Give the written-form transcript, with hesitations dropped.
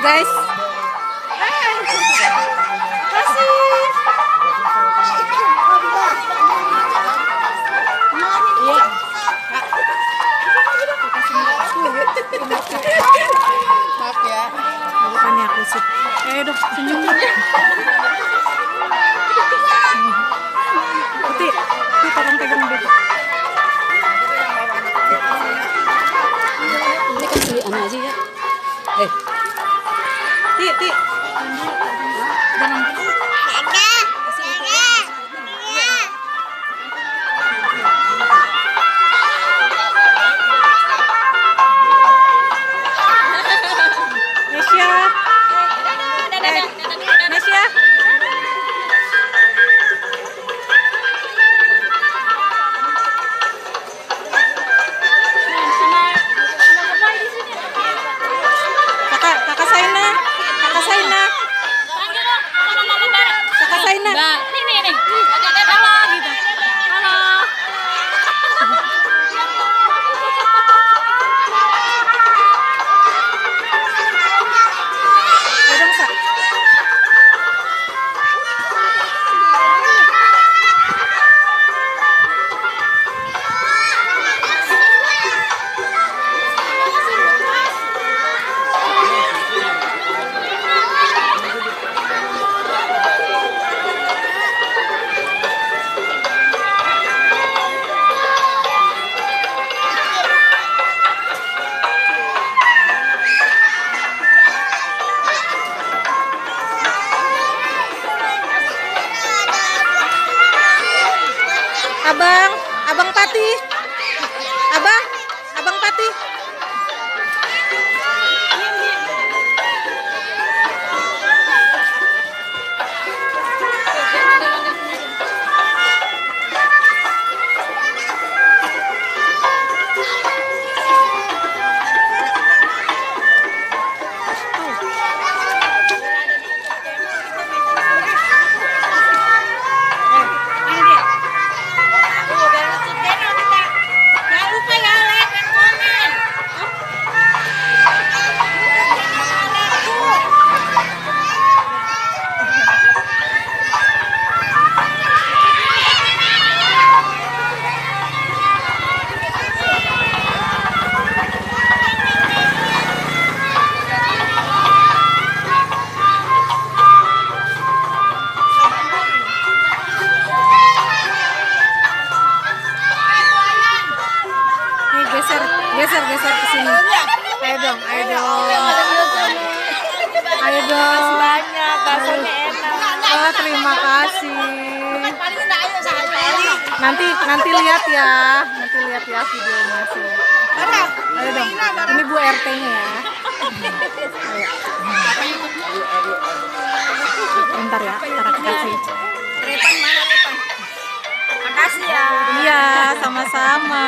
guys. Kasih. Iya. Maaf ya. Bukannya aku sih. Dong, senyum. Putih, tolong pegang dulu. Ini kasih anak aja ya. Ti. Jangan. Nesya. Kakak Saina. Mbak, ini. Halo gitu. Halo. Ayo dong, Sa. Abang Pati. Abang Pati. Geser ke sini. Ayo dong. Banyak, baksonya enak. Terima kasih. Nanti lihat ya videonya sih. Ayo dong. Ini Bu RT-nya ya. Ayo. Bentar ya, aku kasih. Repan mana Repan? Makasih ya. Iya, sama-sama.